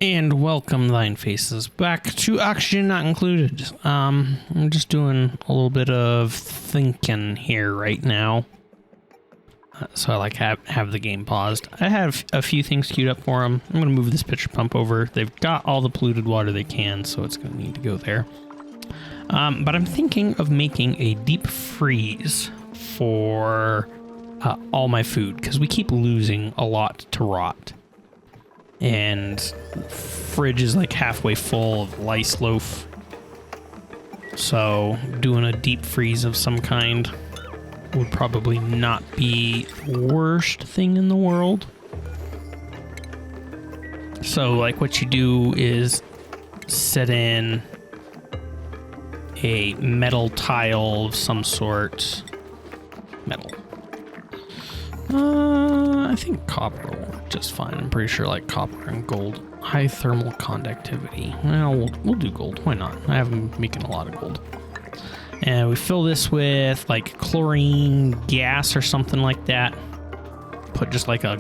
And welcome, Thine Faces, back to Oxygen Not Included. I'm just doing a little bit of thinking here right now. So I like have the game paused. I have a few things queued up for them. I'm going to move this pitcher pump over. They've got all the polluted water they can, so it's going to need to go there. But I'm thinking of making a deep freeze for all my food, because we keep losing a lot to rot. And fridge is like halfway full of lice loaf. So doing a deep freeze of some kind would probably not be the worst thing in the world. So like what you do is set in a metal tile of some sort. Metal. I think copper will work just fine. I'm pretty sure like copper and gold. High thermal conductivity. Well, we'll do gold. Why not? I have been making a lot of gold. And we fill this with like chlorine gas or something like that. Put just like a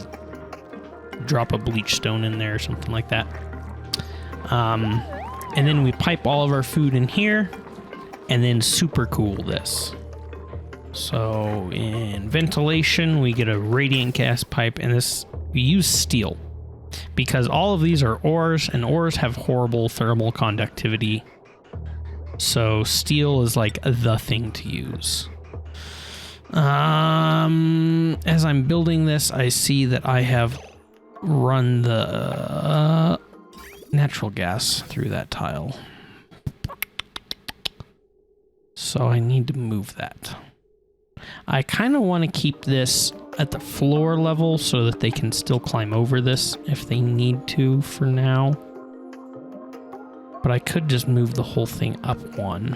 drop of bleach stone in there or something like that. And then we pipe all of our food in here and then super cool this. So in ventilation, we get a radiant gas pipe, and this we use steel because all of these are ores, and ores have horrible thermal conductivity. So steel is like the thing to use. As I'm building this, I see that I have run the natural gas through that tile. So I need to move that. I kind of want to keep this at the floor level so that they can still climb over this if they need to for now. But I could just move the whole thing up one.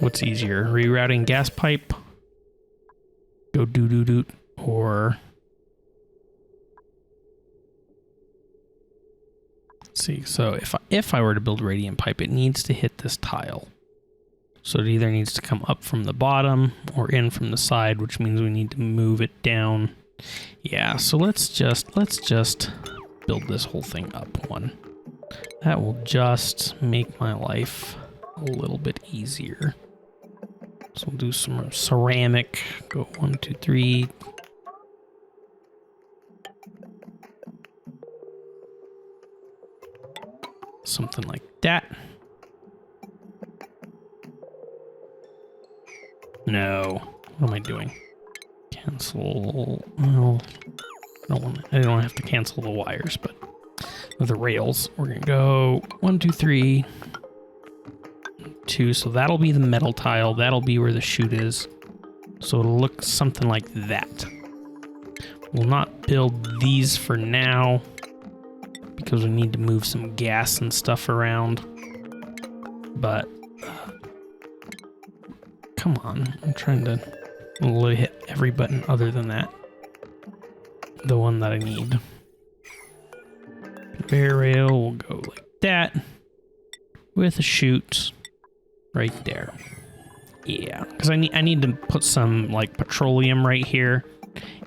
What's easier? Rerouting gas pipe? Go doo-doo-doot, or... See, so if I were to build a radiant pipe, it needs to hit this tile. So it either needs to come up from the bottom or in from the side, which means we need to move it down. Yeah, so let's just build this whole thing up one. That will just make my life a little bit easier. So we'll do some ceramic. Go 1, 2, 3. Something like that. No. What am I doing? Cancel. Well, I don't have to cancel the wires, but with the rails, we're going to go 1, 2, 3, 2. So that'll be the metal tile. That'll be where the chute is. So it'll look something like that. We'll not build these for now, because we need to move some gas and stuff around. But come on, I'm trying to literally hit every button other than that. The one that I need. Conveyor rail will go like that with a chute right there. Yeah, because I need to put some like petroleum right here,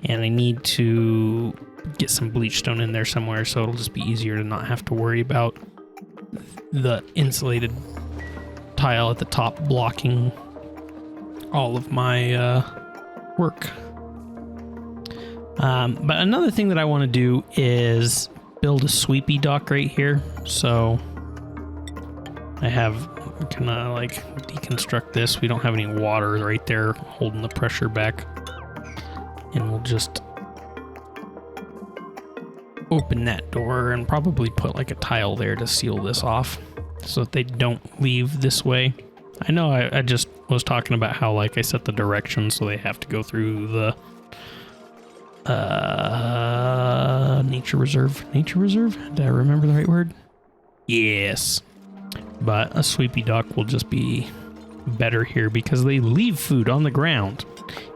and I need to get some bleach stone in there somewhere, so it'll just be easier to not have to worry about the insulated tile at the top blocking all of my work. But another thing that I want to do is build a Sweepy dock right here. So I can like deconstruct this. We don't have any water right there holding the pressure back, and we'll just open that door and probably put like a tile there to seal this off so that they don't leave this way. I know I just was talking about how like I set the directions so they have to go through the nature reserve. Nature reserve? Did I remember the right word? Yes. But a Sweepy dock will just be better here because they leave food on the ground.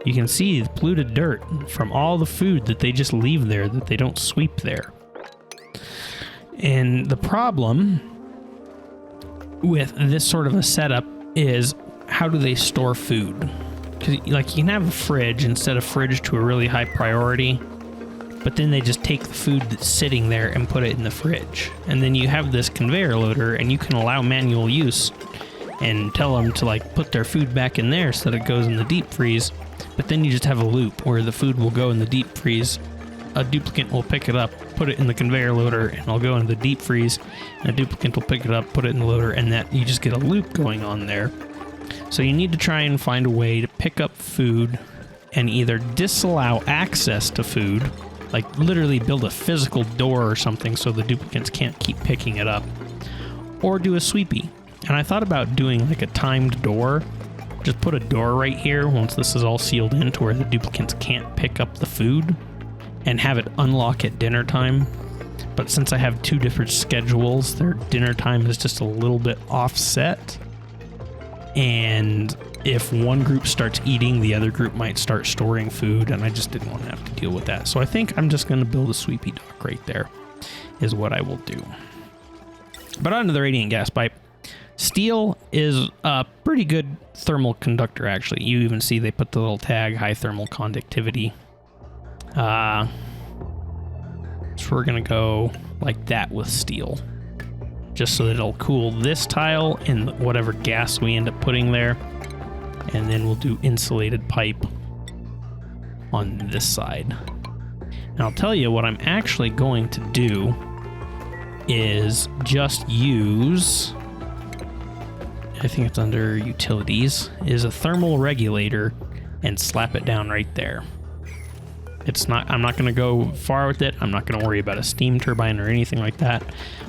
You can see the polluted dirt from all the food that they just leave there, that they don't sweep there. And the problem with this sort of a setup is, how do they store food? Because, like, you can have a fridge and set a fridge to a really high priority, but then they just take the food that's sitting there and put it in the fridge. And then you have this conveyor loader, and you can allow manual use and tell them to, like, put their food back in there so that it goes in the deep freeze. But then you just have a loop where the food will go in the deep freeze. A duplicant will pick it up, put it in the conveyor loader, and it'll go into the deep freeze. And a duplicant will pick it up, put it in the loader, and that you just get a loop going on there. So you need to try and find a way to pick up food and either disallow access to food, like literally build a physical door or something so the duplicants can't keep picking it up, or do a sweepy. And I thought about doing like a timed door. Just put a door right here once this is all sealed in to where the duplicants can't pick up the food, and have it unlock at dinner time. But since I have two different schedules, their dinner time is just a little bit offset. And if one group starts eating, the other group might start storing food, and I just didn't want to have to deal with that. So I think I'm just going to build a sweepy dock right there, is what I will do. But onto the radiant gas pipe. Steel is a pretty good thermal conductor, actually. You even see they put the little tag, high thermal conductivity. So we're going to go like that with steel, just so that it'll cool this tile and whatever gas we end up putting there. And then we'll do insulated pipe on this side. And I'll tell you what I'm actually going to do is just use, I think it's under utilities, is a thermal regulator and slap it down right there. I'm not going to go far with it. I'm not going to worry about a steam turbine or anything like that.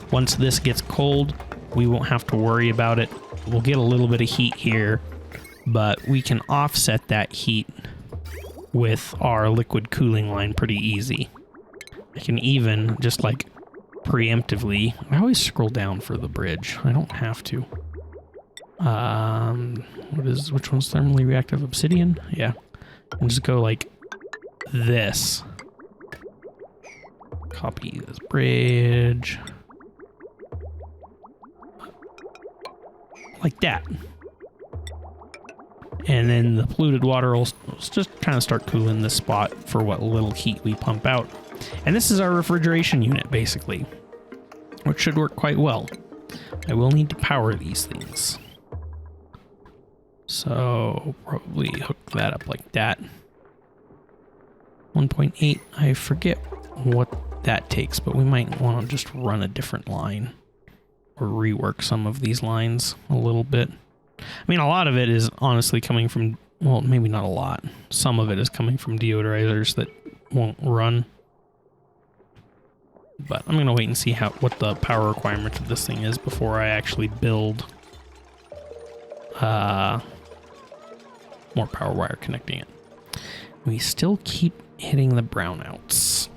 Once this gets cold, we won't have to worry about it. We'll get a little bit of heat here, but we can offset that heat with our liquid cooling line pretty easy. I can even just like preemptively, I always scroll down for the bridge. I don't have to. Which one's thermally reactive? Obsidian? Yeah. And just go like this. Copy this bridge. Like that. And then the polluted water will just kind of start cooling this spot for what little heat we pump out. And this is our refrigeration unit, basically, which should work quite well. I will need to power these things. So probably hook that up like that. 1.8, I forget what that takes, but we might want to just run a different line or rework some of these lines a little bit. I mean, a lot of it is honestly coming from, well, maybe not a lot. Some of it is coming from deodorizers that won't run. But I'm going to wait and see what the power requirement of this thing is before I actually build more power wire connecting it. We still keep hitting the brownouts.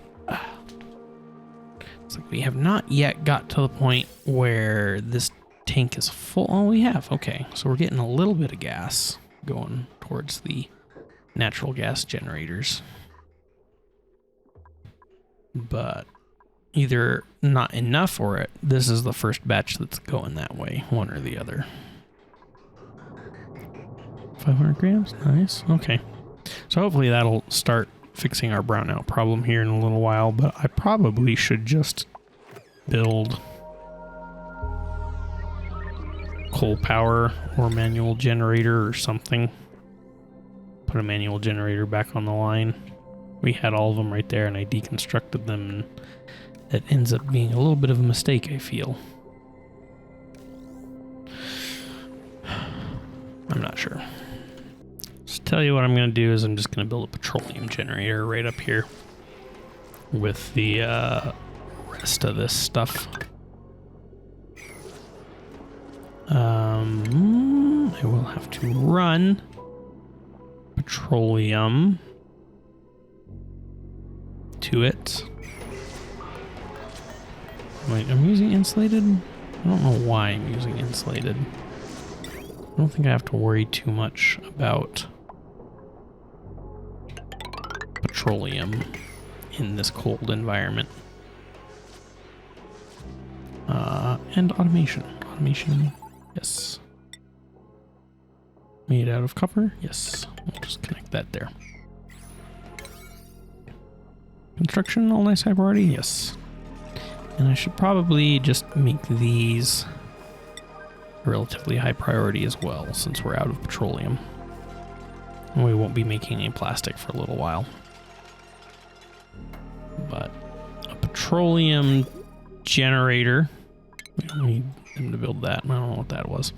It's like we have not yet got to the point where this tank is full. Oh, we have. Okay, so we're getting a little bit of gas going towards the natural gas generators. But either not enough or this is the first batch that's going that way, one or the other. 500 grams, nice. Okay, so hopefully that'll start fixing our brownout problem here in a little while, but I probably should just build coal power or manual generator or something. Put a manual generator back on the line. We had all of them right there and I deconstructed them, and that ends up being a little bit of a mistake, I feel. I'm not sure. Just tell you what I'm going to do is I'm just going to build a petroleum generator right up here with the rest of this stuff. I will have to run petroleum to it. Wait, I'm using insulated? I don't know why I'm using insulated. I don't think I have to worry too much about petroleum in this cold environment. And automation. Automation, yes. Made out of copper? Yes. We'll just connect that there. Construction, all nice high priority? Yes. And I should probably just make these relatively high priority as well, since we're out of petroleum. And we won't be making any plastic for a little while. But a petroleum generator, we don't need them to build that. I don't know what that was.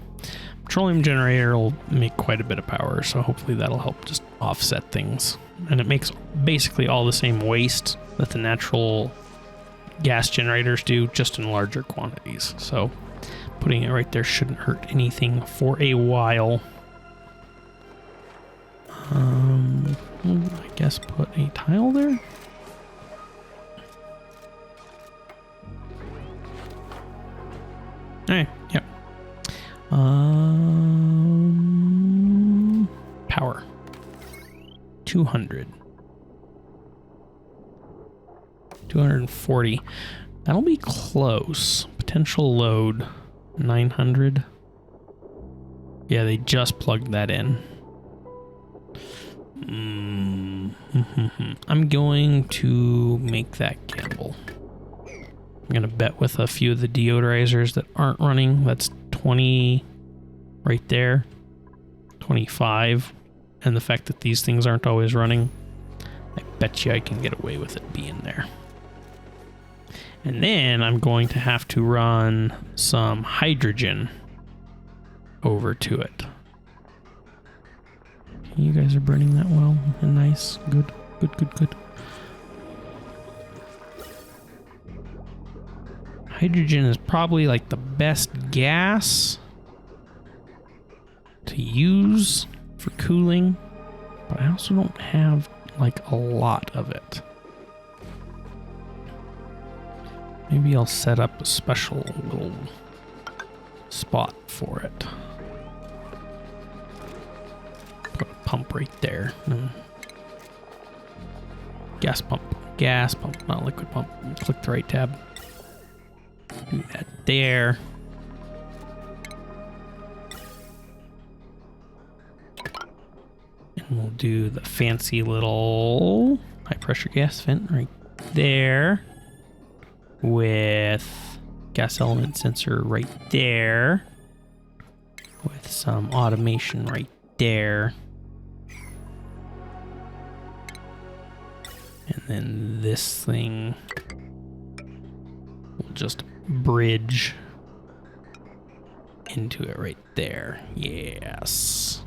Petroleum generator will make quite a bit of power, so hopefully that'll help just offset things. And it makes basically all the same waste that the natural gas generators do, just in larger quantities. So putting it right there shouldn't hurt anything for a while. I guess put a tile there. Hey, yep. Power. 200. 240. That'll be close. Potential load 900. Yeah, they just plugged that in. I'm going to make that gamble. I'm going to bet with a few of the deodorizers that aren't running. That's 20 right there. 25. And the fact that these things aren't always running, I bet you I can get away with it being there. And then I'm going to have to run some hydrogen over to it. You guys are burning that well and nice. Good, good, good, good. Hydrogen is probably like the best gas to use for cooling, but I also don't have like a lot of it. Maybe I'll set up a special little spot for it. Put a pump right there. Gas pump, not liquid pump. Click the right tab. Do that there. And we'll do the fancy little high pressure gas vent right there. With gas element sensor right there. With some automation right there. And then this thing will just bridge into it right there. Yes.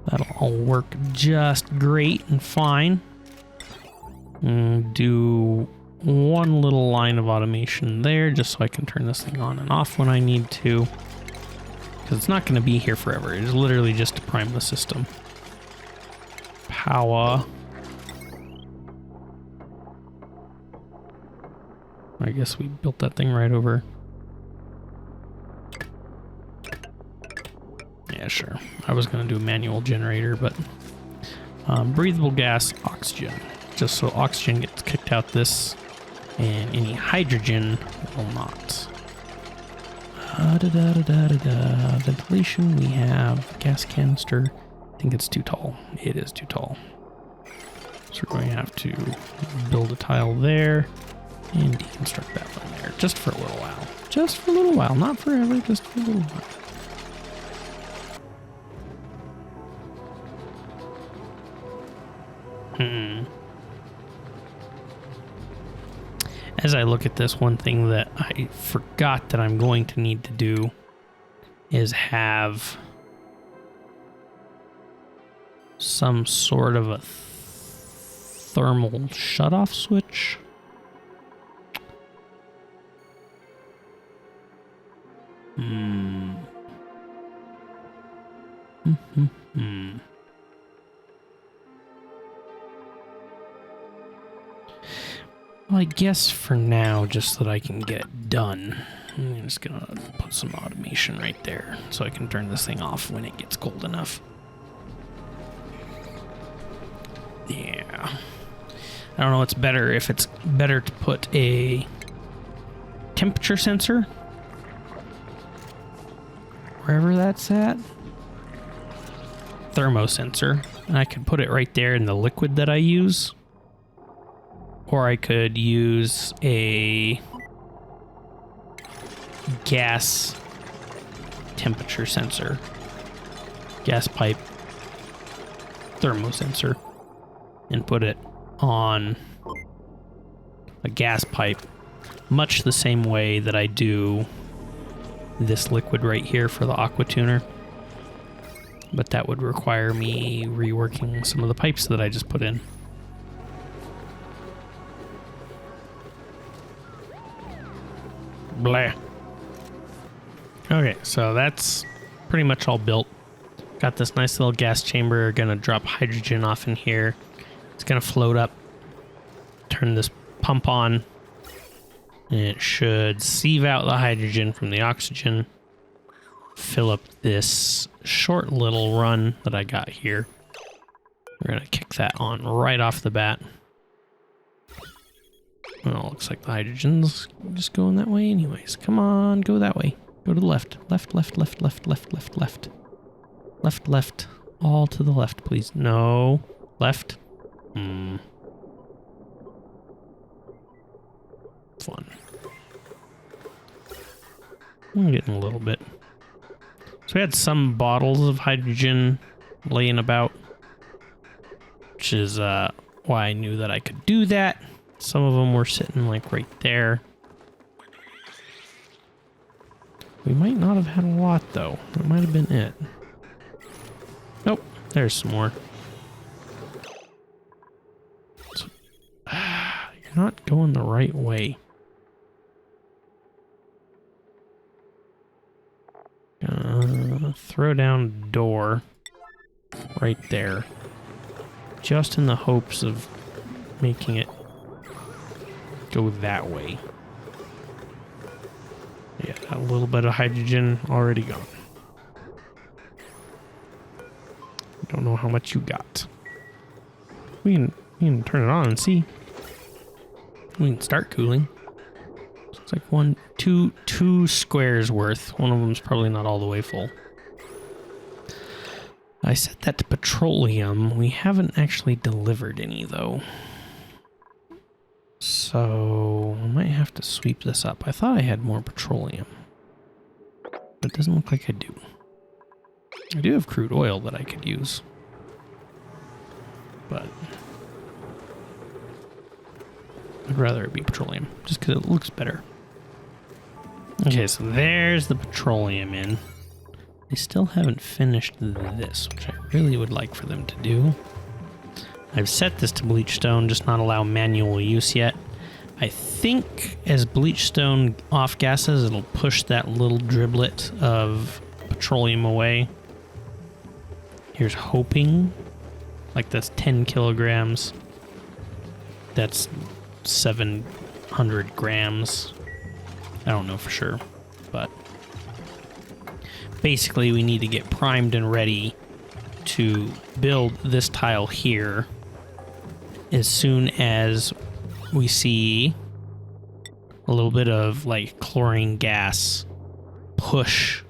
That'll all work just great and fine. Do one little line of automation there just so I can turn this thing on and off when I need to. Because it's not going to be here forever. It is literally just to prime the system. Power. I guess we built that thing right over. Yeah, sure. I was going to do a manual generator, but breathable gas, oxygen. Just so oxygen gets kicked out this, and any hydrogen will not. Ventilation, we have gas canister. I think it's too tall. It is too tall. So we're going to have to build a tile there and deconstruct that one there just for a little while. Just for a little while, not forever, just for a little while. As I look at this, one thing that I forgot that I'm going to need to do is have some sort of a thermal shutoff switch. Well, I guess for now, just so that I can get it done, I'm just gonna put some automation right there so I can turn this thing off when it gets cold enough. Yeah. I don't know what's better, if it's better to put a temperature sensor wherever that's at, thermosensor, and I could put it right there in the liquid that I use. Or I could use a gas temperature sensor. Gas pipe thermosensor. And put it on a gas pipe, much the same way that I do this liquid right here for the aqua tuner. But that would require me reworking some of the pipes that I just put in. Blah. Okay, so that's pretty much all built. Got this nice little gas chamber, gonna drop hydrogen off in here. It's gonna float up, turn this pump on, and it should sieve out the hydrogen from the oxygen, fill up this short little run that I got here. We're gonna kick that on right off the bat. Well, looks like the hydrogen's just going that way anyways. Come on, go that way. Go to the left. Left, left, left, left, left, left, left. Left, left. All to the left, please. No. Left. Fun. I'm getting a little bit. So we had some bottles of hydrogen laying about, which is why I knew that I could do that. Some of them were sitting like right there. We might not have had a lot though. That might have been it. Nope, there's some more. So, you're not going the right way. Throw down door right there. Just in the hopes of making it go that way. Yeah, a little bit of hydrogen already gone. Don't know how much you got. We can turn it on and see. We can start cooling. It's like two squares worth. One of them's probably not all the way full. I set that to petroleum. We haven't actually delivered any though. So I might have to sweep this up. I thought I had more petroleum, but it doesn't look like I do. I do have crude oil that I could use, but I'd rather it be petroleum just because it looks better. Okay, so there's the petroleum in. They still haven't finished this, which I really would like for them to do. I've set this to bleach stone, just not allow manual use yet. I think as bleach stone off gases, it'll push that little driblet of petroleum away. Here's hoping. Like that's 10 kilograms. That's 700 grams. I don't know for sure, but basically we need to get primed and ready to build this tile here as soon as we see a little bit of like chlorine gas push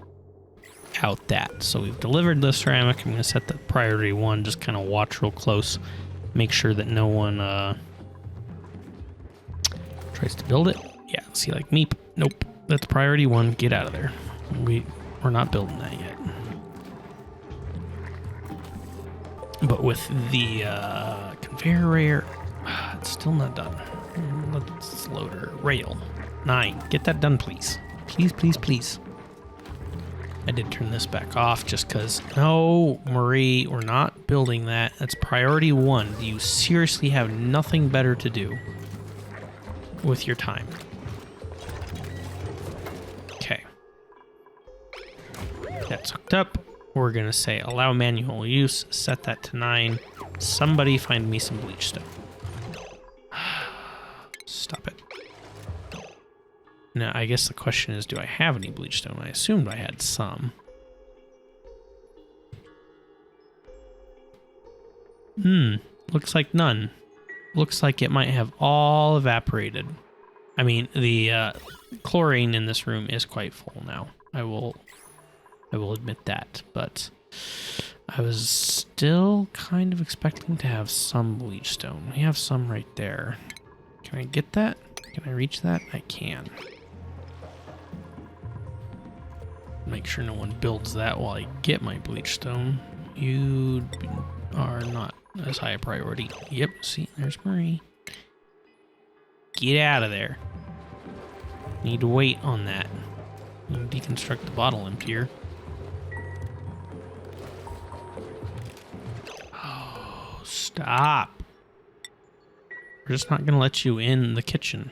out that. So we've delivered the ceramic. I'm going to set that priority 1, just kind of watch real close, make sure that no one tries to build it. Yeah, see, like meep. Nope, that's priority 1. Get out of there. We're not building that yet. But with the conveyor rail, it's still not done. Let's loader rail 9. Get that done, please. Please, please, please. I did turn this back off just because. No, Marie, we're not building that. That's priority 1. You seriously have nothing better to do with your time. Okay. That's hooked up. We're going to say allow manual use. Set that to 9. Somebody find me some bleach stone. Stop it. Now, I guess the question is, do I have any bleach stone? I assumed I had some. Looks like none. Looks like it might have all evaporated. I mean, the chlorine in this room is quite full now. I will admit that, but I was still kind of expecting to have some bleach stone. We have some right there. Can I get that? Can I reach that? I can. Make sure no one builds that while I get my bleach stone. You are not as high a priority. Yep, see, there's Marie. Get out of there. Need to wait on that. Deconstruct the bottle emptier. Oh, stop. We're just not gonna let you in the kitchen.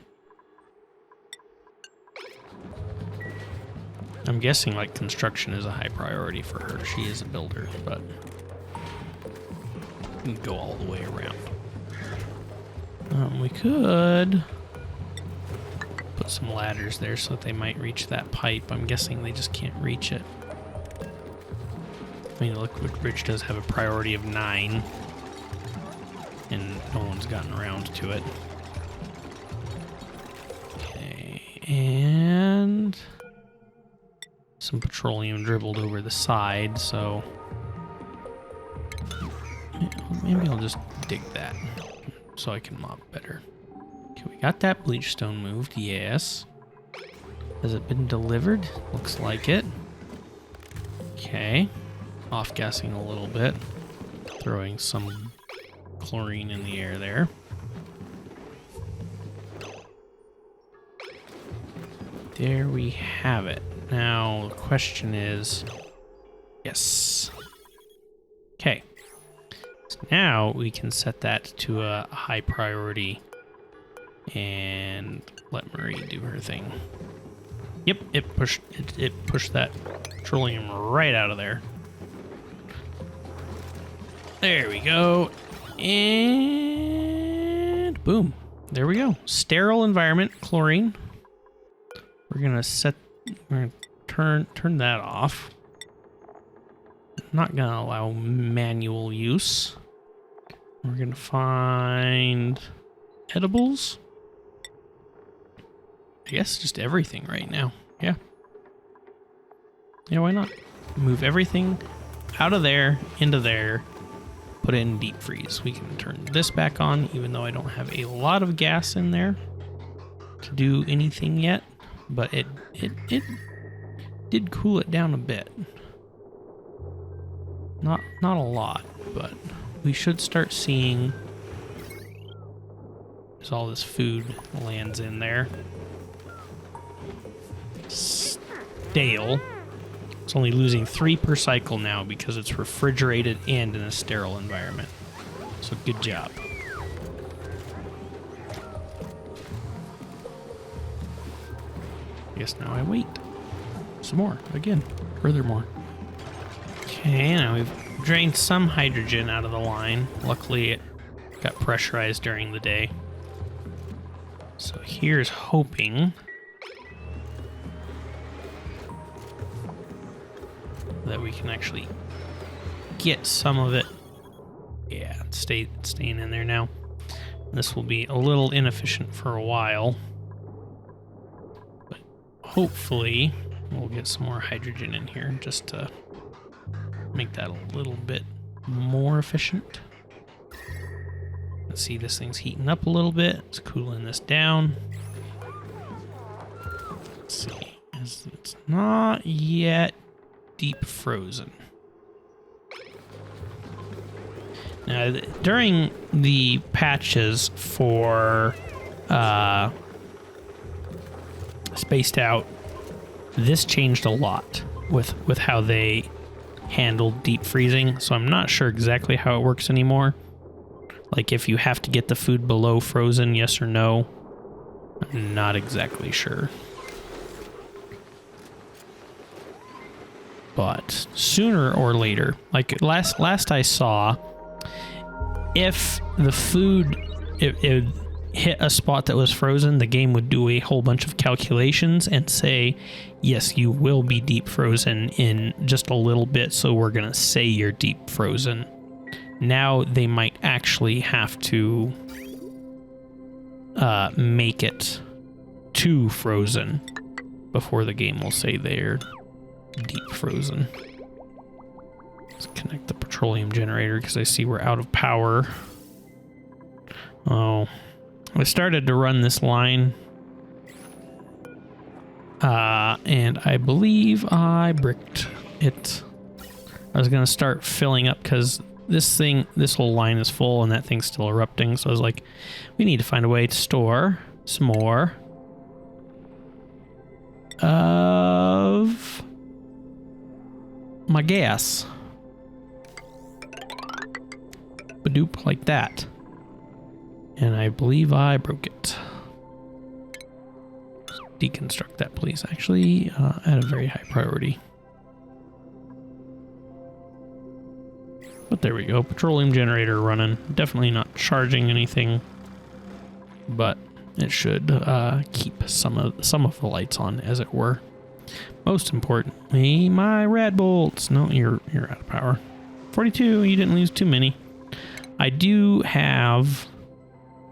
I'm guessing like construction is a high priority for her. She is a builder, but we can go all the way around. We could put some ladders there so that they might reach that pipe. I'm guessing they just can't reach it. I mean, Liquid Bridge does have a priority of 9, and no one's gotten around to it. Okay, and some petroleum dribbled over the side, so maybe I'll just dig that so I can mop better. Okay, we got that bleach stone moved, yes. Has it been delivered? Looks like it. Okay, off-gassing a little bit, throwing some chlorine in the air there. There we have it. Now, the question is, yes. Okay. So now we can set that to a high priority and let Marie do her thing. Yep, it pushed that petroleum right out of there. There we go. And boom. There we go. Sterile environment, chlorine. We're gonna turn that off. Not gonna allow manual use. We're gonna find edibles. I guess just everything right now. Yeah. Yeah, why not? Move everything out of there into there. Put it in deep freeze. We can turn this back on, even though I don't have a lot of gas in there to do anything yet. But it did cool it down a bit. Not a lot, but we should start seeing as all this food lands in there. Stale. It's only losing 3 per cycle now because it's refrigerated and in a sterile environment. So good job. I guess now I wait. Some more, again, furthermore. Okay, now we've drained some hydrogen out of the line. Luckily, it got pressurized during the day. So here's hoping that we can actually get some of it. Yeah, it's staying in there now. This will be a little inefficient for a while. But hopefully we'll get some more hydrogen in here just to make that a little bit more efficient. Let's see, this thing's heating up a little bit. It's cooling this down. Let's see. It's not yet deep frozen. Now, during the patches for Spaced Out, this changed a lot with how they handled deep freezing, so I'm not sure exactly how it works anymore. Like if you have to get the food below frozen, yes or no. I'm not exactly sure. But sooner or later, like last I saw, if the food it hit a spot that was frozen, the game would do a whole bunch of calculations and say, yes, you will be deep frozen in just a little bit, so we're going to say you're deep frozen. Now they might actually have to make it to frozen before the game will say they're deep frozen. Let's connect the petroleum generator because I see we're out of power. Oh, I started to run this line. And I believe I bricked it. I was going to start filling up because this whole line is full and that thing's still erupting. So I was like, we need to find a way to store some more of my gas. Badoop, like that. And I believe I broke it. Deconstruct that, please. Actually, at a very high priority. But there we go. Petroleum generator running. Definitely not charging anything, but it should keep some of the lights on, as it were. Most importantly, my rad bolts. No, you're out of power. 42. You didn't lose too many. I do have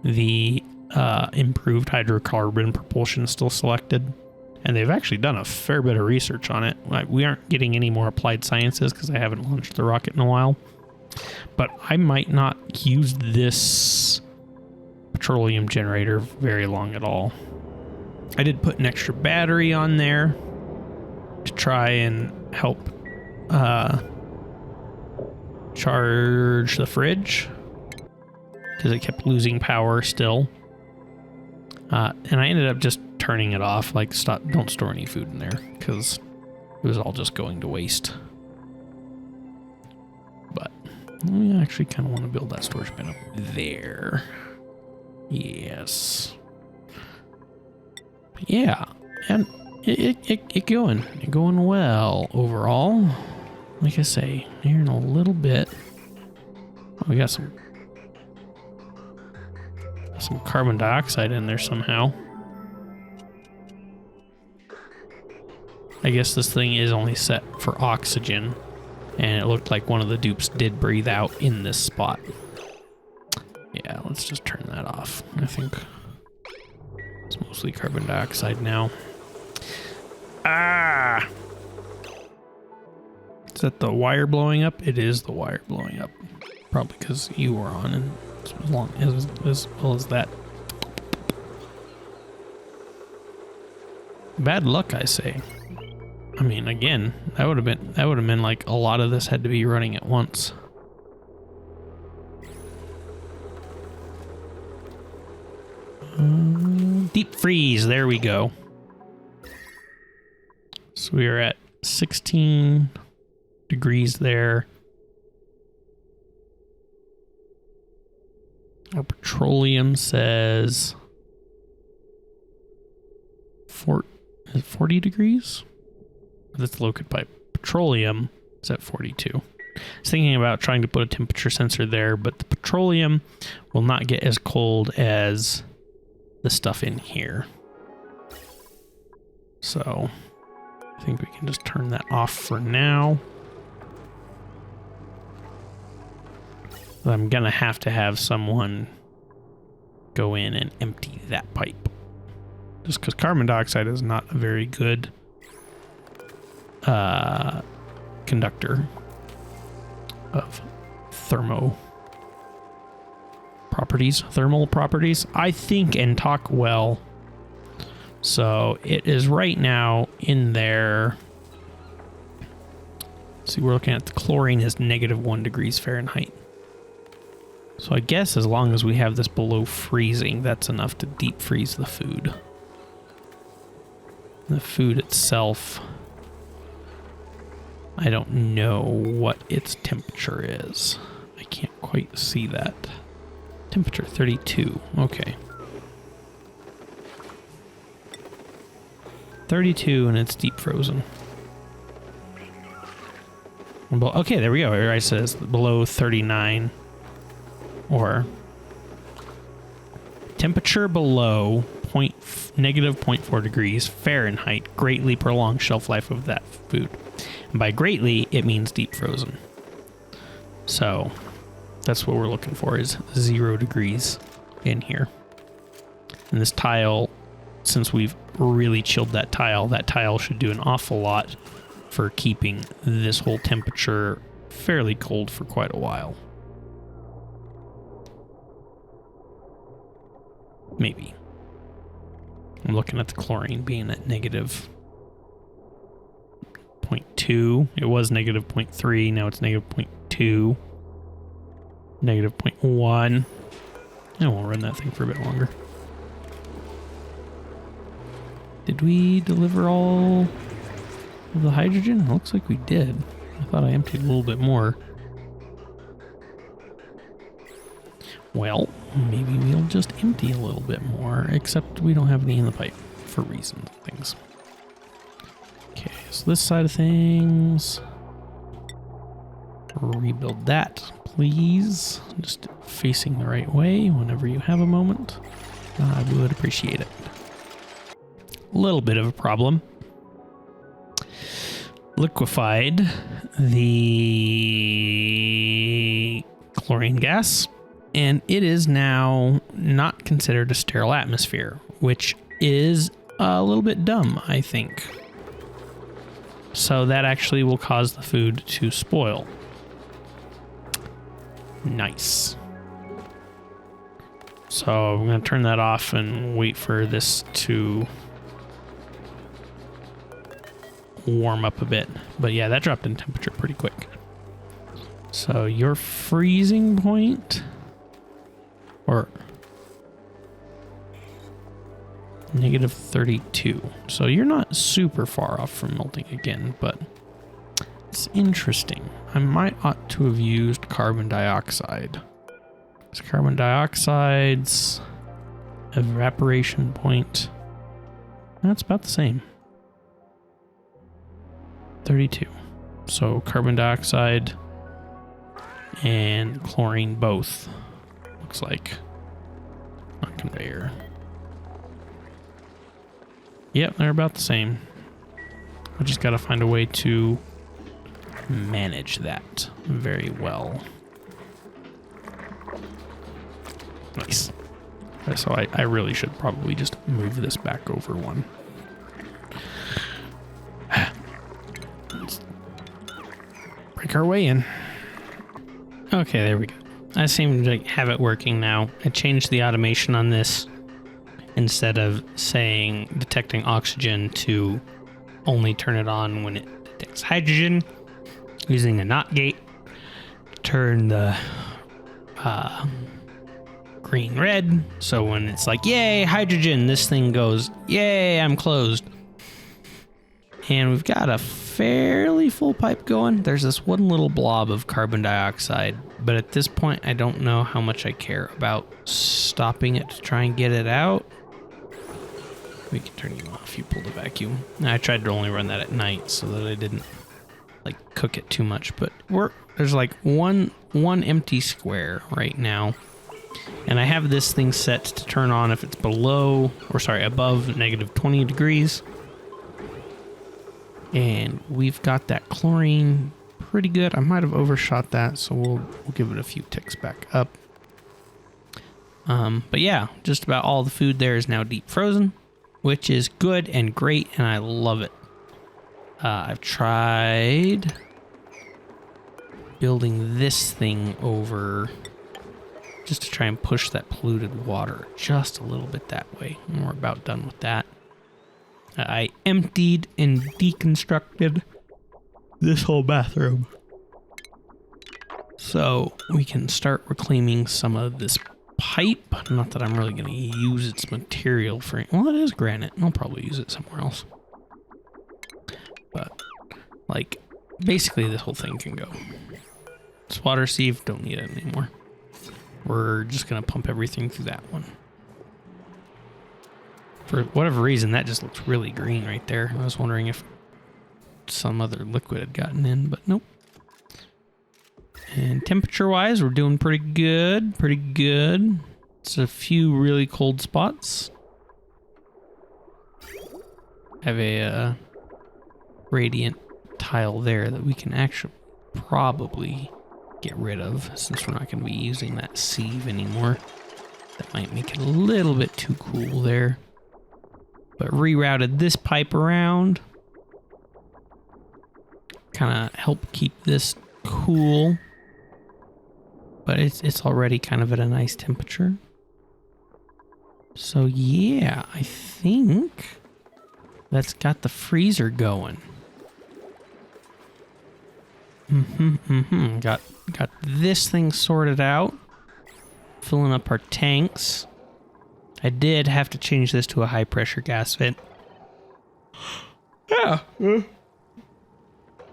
the improved hydrocarbon propulsion still selected, and they've actually done a fair bit of research on it. We aren't getting any more applied sciences because I haven't launched the rocket in a while, but I might not use this petroleum generator very long at all. I did put an extra battery on there to try and help charge the fridge because it kept losing power still. And I ended up just turning it off, like, stop, don't store any food in there, because it was all just going to waste. But I actually kind of want to build that storage bin up there. Yes. Yeah, and it going well overall. Like I say, here in a little bit, we got some carbon dioxide in there somehow. I guess this thing is only set for oxygen, and it looked like one of the dupes did breathe out in this spot. Yeah, let's just turn that off. I think it's mostly carbon dioxide now. Ah! Is that the wire blowing up? It is the wire blowing up. Probably because you were on, and as long as well as that. Bad luck, I say. I mean, again, that would have been like a lot of this had to be running at once. Deep freeze. There we go. So we are at 16 degrees there. Our petroleum says 40 degrees. That's located by petroleum is at 42. I was thinking about trying to put a temperature sensor there, but the petroleum will not get as cold as the stuff in here. So I think we can just turn that off for now. I'm gonna have to have someone go in and empty that pipe. Just because carbon dioxide is not a very good conductor of thermal properties, I think, and talk well. So it is right now in there. See, we're looking at the chlorine is -1 degrees Fahrenheit. So I guess as long as we have this below freezing, that's enough to deep freeze the food. The food itself, I don't know what its temperature is. I can't quite see that. Temperature 32. Okay. 32 and it's deep frozen. Okay, there we go. It says below 39. Or temperature below -0.4 degrees Fahrenheit greatly prolongs shelf life of that food. And by greatly, it means deep frozen. So that's what we're looking for, is 0 degrees in here. And this tile, since we've really chilled that tile should do an awful lot for keeping this whole temperature fairly cold for quite a while. Maybe. I'm looking at the chlorine being at negative 0.2. It was negative 0.3. Now it's negative 0.2. Negative 0.1. I won't run that thing for a bit longer. Did we deliver all of the hydrogen? Looks like we did. I thought I emptied a little bit more. Well, maybe we'll just empty a little bit more, except we don't have any in the pipe for reasons and things. Okay, so this side of things, rebuild that, please. Just facing the right way whenever you have a moment. I would appreciate it. A little bit of a problem. Liquefied the chlorine gas, and it is now not considered a sterile atmosphere, which is a little bit dumb, I think. So that actually will cause the food to spoil. Nice. So I'm going to turn that off and wait for this to warm up a bit. But yeah, that dropped in temperature pretty quick. So your freezing point, or negative 32. So you're not super far off from melting again, but it's interesting. I might ought to have used carbon dioxide. So carbon dioxide's evaporation point, that's about the same. 32. So carbon dioxide and chlorine both, looks like, on conveyor. Yep, they're about the same. I just gotta find a way to manage that very well. Nice. So I really should probably just move this back over one. Let's break our way in. Okay, there we go. I seem to have it working now. I changed the automation on this. Instead of saying detecting oxygen to only turn it on when it detects hydrogen, using a NOT gate, turn the green red. So when it's like, yay, hydrogen, this thing goes, yay, I'm closed. And we've got a fairly full pipe going. There's this one little blob of carbon dioxide, but at this point, I don't know how much I care about stopping it to try and get it out. We can turn you off. You pull the vacuum. I tried to only run that at night so that I didn't like cook it too much, but there's like one empty square right now, and I have this thing set to turn on if it's above negative 20 degrees. And we've got that chlorine pretty good. I might have overshot that, so we'll give it a few ticks back up. But yeah, just about all the food there is now deep frozen, which is good and great, and I love it. I've tried building this thing over just to try and push that polluted water just a little bit that way. And we're about done with that. I emptied and deconstructed this whole bathroom, so we can start reclaiming some of this pipe. Not that I'm really going to use its material for... Well, it is granite. I'll probably use it somewhere else. But, like, basically this whole thing can go. This water sieve, don't need it anymore. We're just going to pump everything through that one. For whatever reason, that just looks really green right there. I was wondering if some other liquid had gotten in, but nope. And temperature-wise, we're doing pretty good. Pretty good. It's a few really cold spots. I have a radiant tile there that we can actually probably get rid of, since we're not going to be using that sieve anymore. That might make it a little bit too cool there. But rerouted this pipe around. Kind of help keep this cool. But it's already kind of at a nice temperature. So yeah, I think that's got the freezer going. Got this thing sorted out. Filling up our tanks. I did have to change this to a high pressure gas vent. Yeah.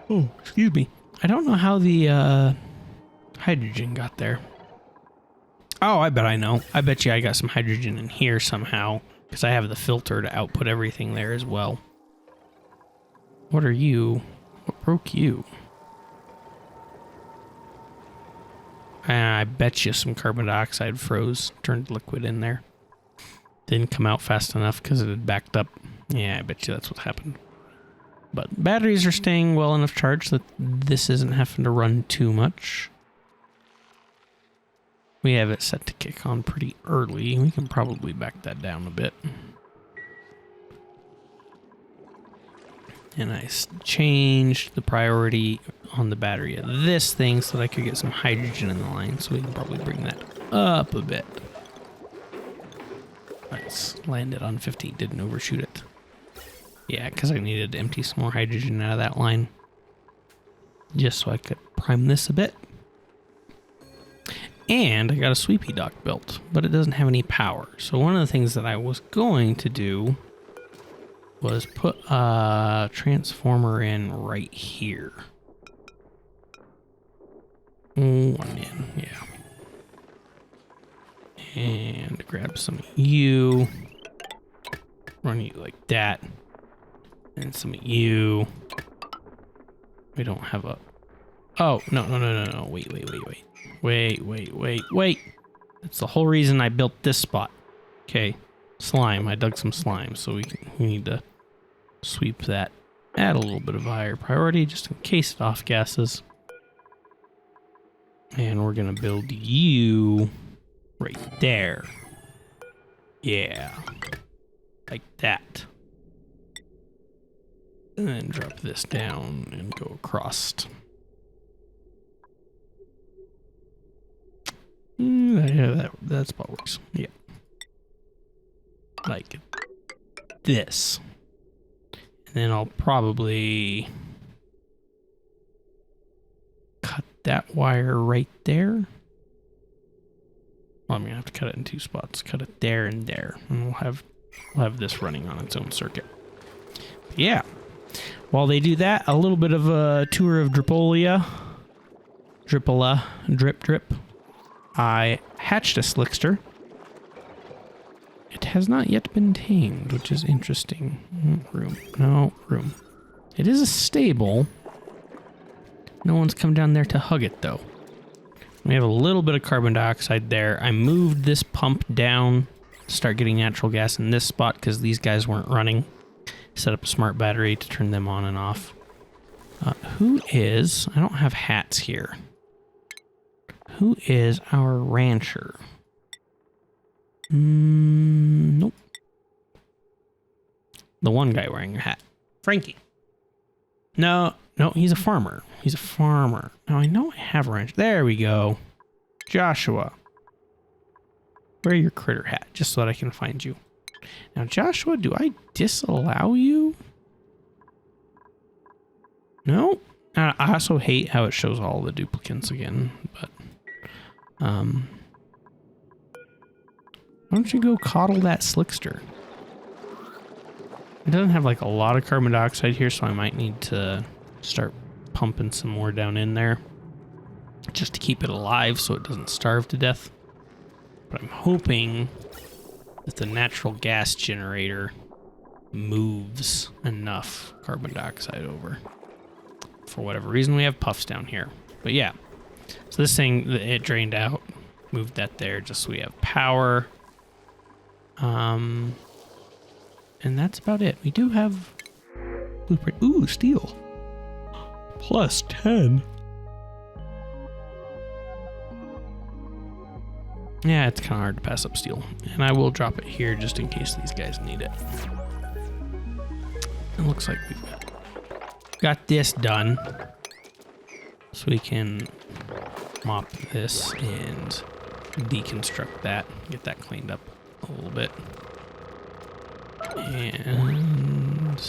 Oh, excuse me. I don't know how the hydrogen got there. Oh, I bet I know. I bet you I got some hydrogen in here somehow, because I have the filter to output everything there as well. What are you? What broke you? I bet you some carbon dioxide froze, turned liquid in there. Didn't come out fast enough because it had backed up. Yeah, I bet you that's what happened. But batteries are staying well enough charged that this isn't having to run too much. We have it set to kick on pretty early. We can probably back that down a bit. And I changed the priority on the battery of this thing so that I could get some hydrogen in the line. So we can probably bring that up a bit. Let's land it on 50. Didn't overshoot it. Yeah, because I needed to empty some more hydrogen out of that line. Just so I could prime this a bit. And I got a Sweepy dock built, but it doesn't have any power. So one of the things that I was going to do was put a transformer in right here. One in, yeah. And grab some of you. Run you like that. And some of you. We don't have a... Oh, no. Wait. That's the whole reason I built this spot. Okay. Slime. I dug some slime, so we need to sweep that. Add a little bit of higher priority just in case it off gases. And we're gonna build you right there. Yeah. Like that. And then drop this down and go across. Yeah, that spot works. Yeah. Like this. And then I'll probably cut that wire right there. Well, I'm gonna have to cut it in two spots. Cut it there and there. And we'll have this running on its own circuit. But yeah. While they do that, a little bit of a tour of Dripolia. Drip. I hatched a slickster. It has not yet been tamed, which is interesting. Room. It is a stable. No one's come down there to hug it, though. We have a little bit of carbon dioxide there. I moved this pump down to start getting natural gas in this spot because these guys weren't running. Set up a smart battery to turn them on and off. Who is... I don't have hats here. Who is our rancher? Nope. The one guy wearing a hat. Frankie. No, he's a farmer. Now, I know I have a rancher. There we go. Joshua. Wear your critter hat, just so that I can find you. Now, Joshua, do I disallow you? No? I also hate how it shows all the duplicates again, but... why don't you go coddle that slickster? It doesn't have like a lot of carbon dioxide here, so I might need to start pumping some more down in there just to keep it alive so it doesn't starve to death. But I'm hoping that the natural gas generator moves enough carbon dioxide over. For whatever reason, we have puffs down here. But yeah, so this thing, it drained out, moved that there just so we have power. And that's about it. We do have blueprint. Ooh, steel. Plus 10. Yeah, it's kind of hard to pass up steel. And I will drop it here just in case these guys need it. It looks like we've got this done. So we can mop this and deconstruct that, get that cleaned up a little bit. And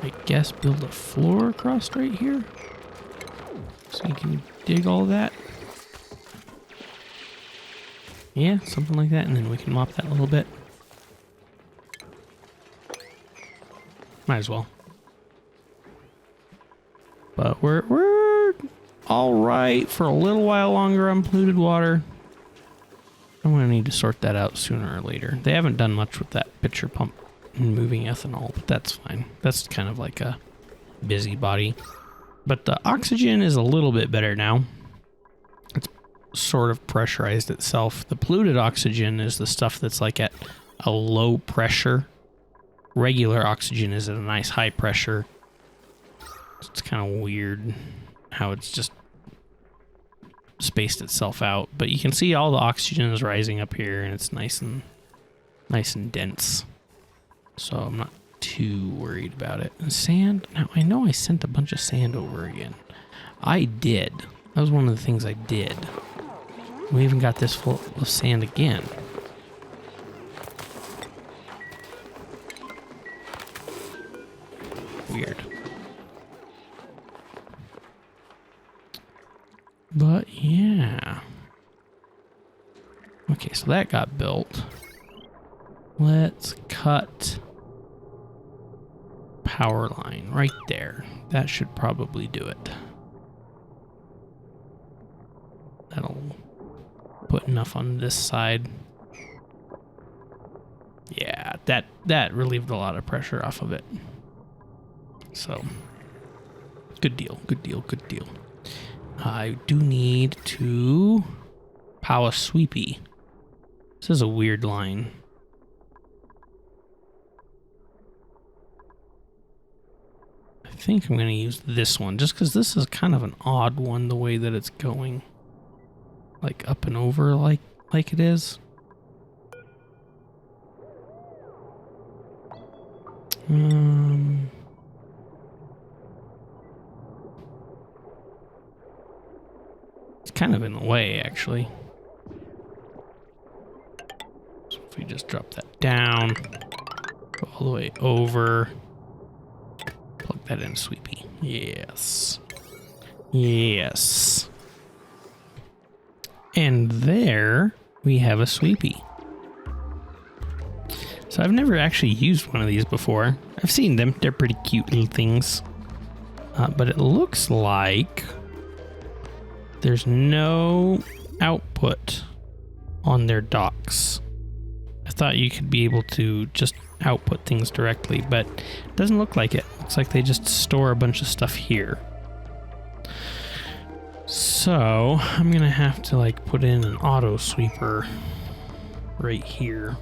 I guess build a floor across right here. So you can dig all that. Yeah, something like that, and then we can mop that a little bit. Might as well. But we're all right for a little while longer on polluted water. I'm gonna need to sort that out sooner or later. They haven't done much with that pitcher pump and moving ethanol, but that's fine. That's kind of like a busybody. But the oxygen is a little bit better now. It's sort of pressurized itself. The polluted oxygen is the stuff that's like at a low pressure. Regular oxygen is at a nice high pressure. It's kind of weird how it's just spaced itself out, but you can see all the oxygen is rising up here, and it's nice and dense. So I'm not too worried about it. And sand. Now I know I sent a bunch of sand over again. I did. That was one of the things I did. We even got this full of sand again. Weird. But yeah. Okay, so that got built. Let's cut power line right there. That should probably do it. That'll put enough on this side. Yeah, that relieved a lot of pressure off of it. So, good deal, good deal, good deal. I do need to power Sweepy. This is a weird line. I think I'm going to use this one, just because this is kind of an odd one, the way that it's going. Like up and over like it is. It's kind of in the way, actually. So if we just drop that down, go all the way over, plug that in Sweepy. Yes. Yes. And there we have a Sweepy. So I've never actually used one of these before. I've seen them. They're pretty cute little things. But it looks like there's no output on their docks. I thought you could be able to just output things directly, but it doesn't look like it. Looks like they just store a bunch of stuff here. So I'm gonna have to like put in an auto sweeper right here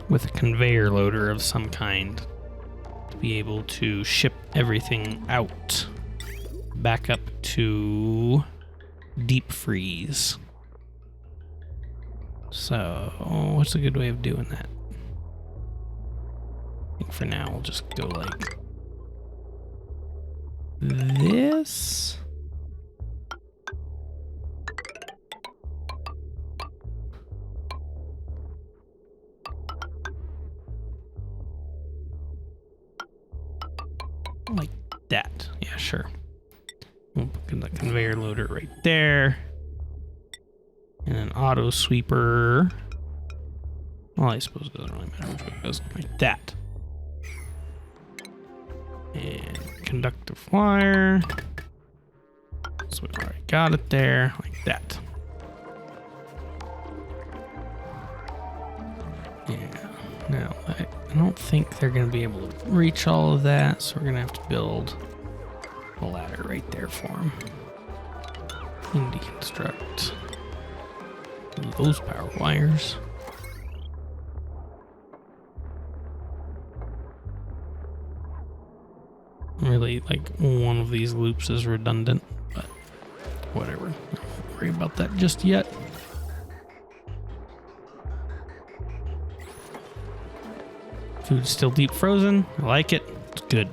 with a conveyor loader of some kind to be able to ship everything out back up to deep freeze. So what's a good way of doing that? I think for now we'll just go like this. Like that. Yeah, sure. We'll put the conveyor loader right there. And an auto sweeper. Well, I suppose it doesn't really matter which way it goes. Like that. And conductive wire. So we already got it there. Like that. Yeah. Now, I don't think they're going to be able to reach all of that, so we're going to have to build a ladder right there for them. And deconstruct those power wires. Really, like, one of these loops is redundant, but whatever. Don't worry about that just yet. Food's still deep frozen. I like it. It's good.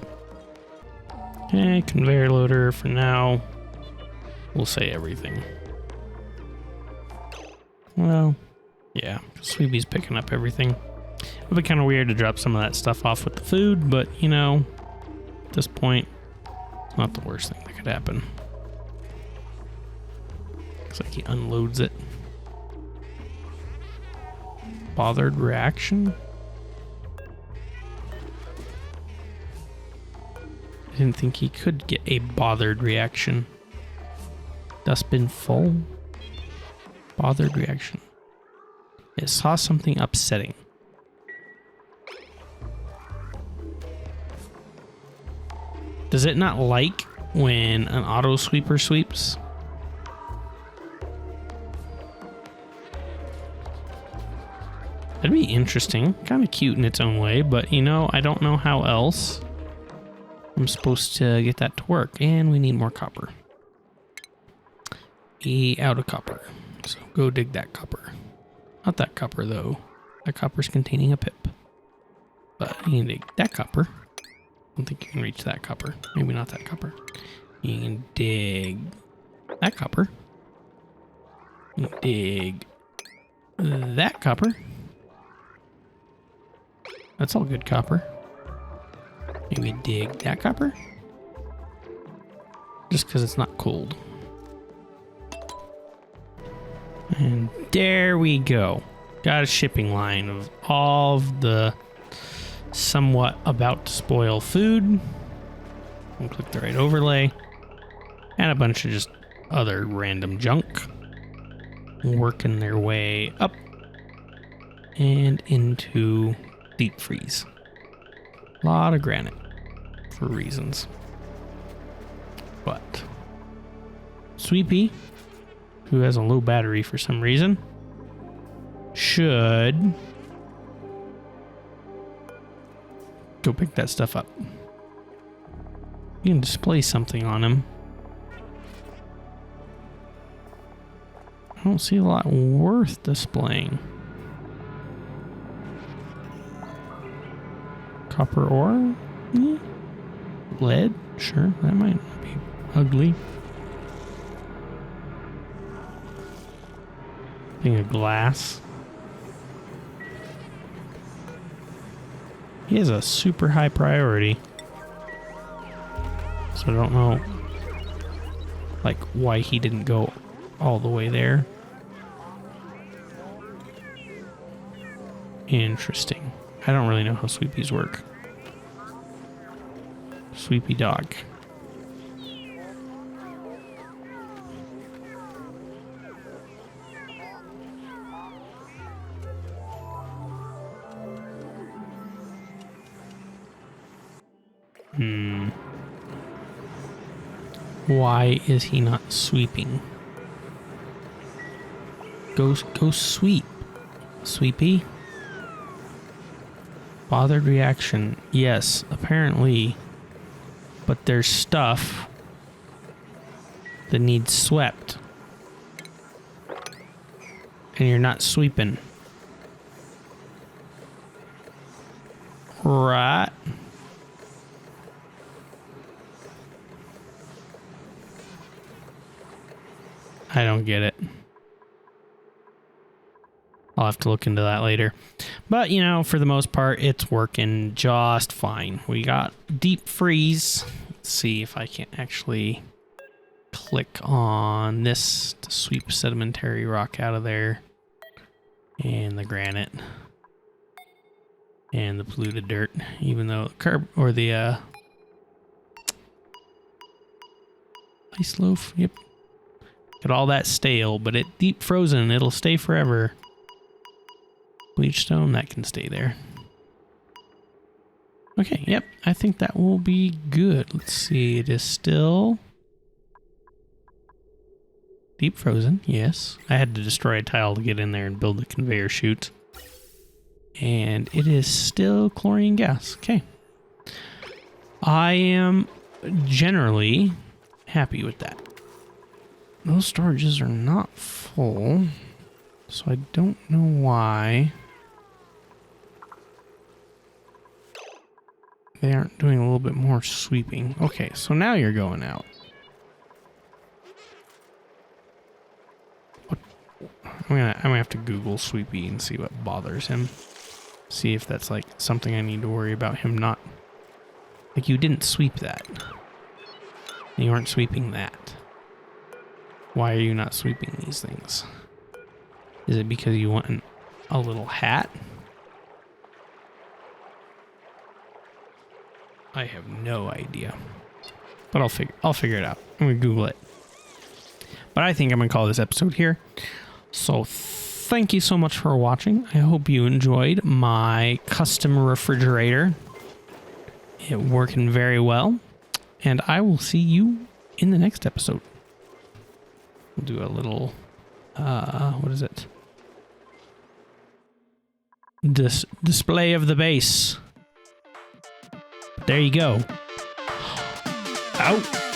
Okay, conveyor loader for now. We'll say everything. Well, yeah, Sweepy's picking up everything. It'd be kind of weird to drop some of that stuff off with the food, but, you know, at this point, it's not the worst thing that could happen. Looks like he unloads it. Bothered reaction? I didn't think he could get a bothered reaction. Dustbin full? Bothered reaction. It saw something upsetting. Does it not like when an auto sweeper sweeps? That'd be interesting. Kind of cute in its own way, but you know, I don't know how else I'm supposed to get that to work. And we need more copper. Out of copper. So go dig that copper. Not that copper though. That copper's containing a pip. But you can dig that copper. I don't think you can reach that copper. Maybe not that copper. You can dig that copper. You can dig that copper. That's all good copper. Maybe dig that copper. Just because it's not cold. And there we go. Got a shipping line of all of the somewhat about to spoil food. I'll click the right overlay. And a bunch of just other random junk. Working their way up. And into deep freeze. A lot of granite for reasons. But Sweepy, who has a low battery for some reason, should go pick that stuff up. You can display something on him. I don't see a lot worth displaying. Copper ore? Yeah. Lead? Sure, that might not be ugly. Thing of glass. He has a super high priority. So I don't know, like, why he didn't go all the way there. Interesting. I don't really know how sweepies work. Sweepy dog. Why is he not sweeping? Go sweep. Sweepy? Bothered reaction. Yes, apparently. But there's stuff that needs swept. And you're not sweeping. Right? I don't get it. I'll have to look into that later. But, you know, for the most part, it's working just fine. We got deep freeze. Let's see if I can actually click on this to sweep sedimentary rock out of there. And the granite. And the polluted dirt. Even though the ice loaf, yep. Got all that stale, but it deep frozen, it'll stay forever. Bleach stone, that can stay there. Okay, yep, I think that will be good. Let's see, it is still deep frozen, yes. I had to destroy a tile to get in there and build the conveyor chute. And it is still chlorine gas, okay. I am generally happy with that. Those storages are not full, so I don't know why they aren't doing a little bit more sweeping. Okay, so now you're going out. gonna have to Google Sweepy and see what bothers him. See if that's like something I need to worry about him not. Like, you didn't sweep that. You aren't sweeping that. Why are you not sweeping these things? Is it because you want a little hat? I have no idea. But I'll figure it out. I'm gonna Google it. But I think I'm gonna call this episode here. So thank you so much for watching. I hope you enjoyed my custom refrigerator. It working very well. And I will see you in the next episode. We'll do a little what is it? Display of the base. There you go. Out.